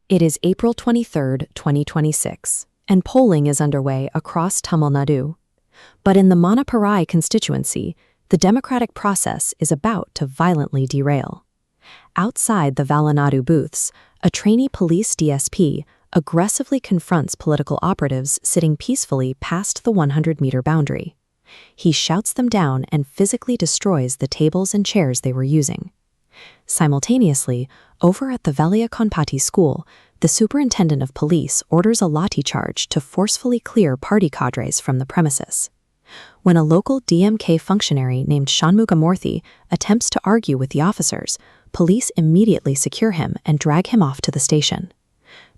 It is April 23, 2026, and polling is underway across Tamil Nadu. But in the Manapparai constituency, the democratic process is about to violently derail. Outside the Valanadu booths, a trainee police DSP aggressively confronts political operatives sitting peacefully past the 100-meter boundary. He shouts them down and physically destroys the tables and chairs they were using. Simultaneously, over at the Velia Konpati school, the superintendent of police orders a lathi charge to forcefully clear party cadres from the premises. When a local DMK functionary named Shanmugamurthy attempts to argue with the officers, police immediately secure him and drag him off to the station.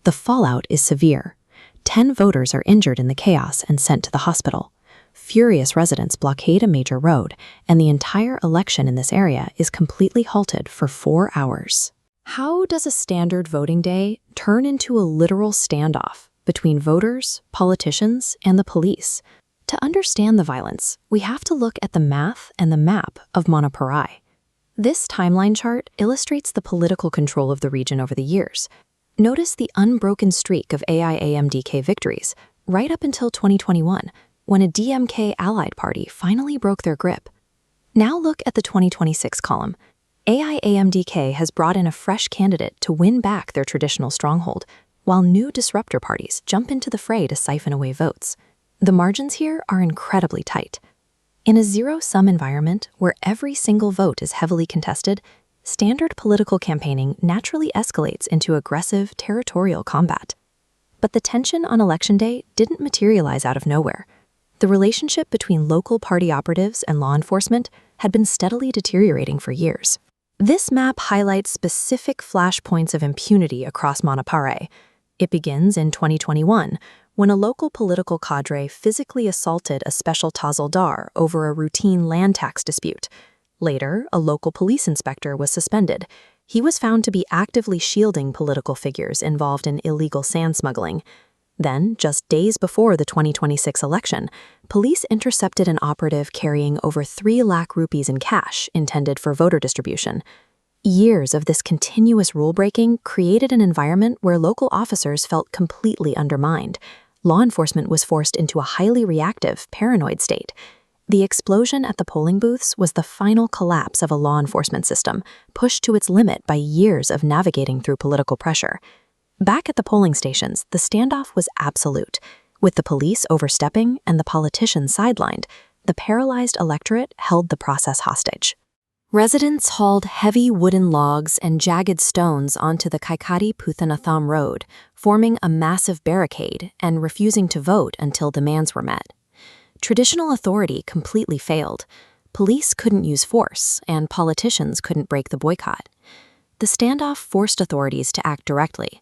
The fallout is severe. 10 voters are injured in the chaos and sent to the hospital. Furious residents blockade a major road, and the entire election in this area is completely halted for 4 hours. How does a standard voting day turn into a literal standoff between voters, politicians, and the police? To understand the violence, we have to look at the math and the map of Manapparai. This timeline chart illustrates the political control of the region over the years. Notice the unbroken streak of AIAMDK victories, right up until 2021, when a DMK allied party finally broke their grip. Now look at the 2026 column. AIAMDK has brought in a fresh candidate to win back their traditional stronghold, while new disruptor parties jump into the fray to siphon away votes. The margins here are incredibly tight. In a zero-sum environment where every single vote is heavily contested, standard political campaigning naturally escalates into aggressive, territorial combat. But the tension on election day didn't materialize out of nowhere. The relationship between local party operatives and law enforcement had been steadily deteriorating for years. This map highlights specific flashpoints of impunity across Manapparai. It begins in 2021, when a local political cadre physically assaulted a special tahsildar over a routine land tax dispute. Later, a local police inspector was suspended. He was found to be actively shielding political figures involved in illegal sand smuggling. Then, just days before the 2026 election, police intercepted an operative carrying over 3 lakh rupees in cash intended for voter distribution. Years of this continuous rule-breaking created an environment where local officers felt completely undermined. Law enforcement was forced into a highly reactive, paranoid state. The explosion at the polling booths was the final collapse of a law enforcement system, pushed to its limit by years of navigating through political pressure. Back at the polling stations, the standoff was absolute. With the police overstepping and the politicians sidelined, the paralyzed electorate held the process hostage. Residents hauled heavy wooden logs and jagged stones onto the Kaikati Puthanatham Road, forming a massive barricade and refusing to vote until demands were met. Traditional authority completely failed. Police couldn't use force, and politicians couldn't break the boycott. The standoff forced authorities to act directly.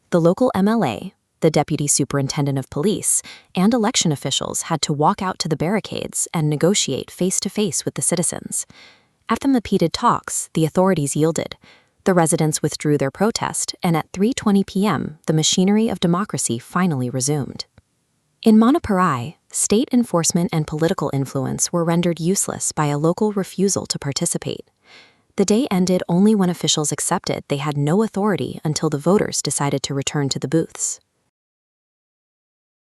The local MLA, the deputy superintendent of police, and election officials had to walk out to the barricades and negotiate face-to-face with the citizens. After repeated talks, the authorities yielded. The residents withdrew their protest, and at 3:20 p.m., the machinery of democracy finally resumed. In Manapparai, state enforcement and political influence were rendered useless by a local refusal to participate. The day ended only when officials accepted they had no authority until the voters decided to return to the booths.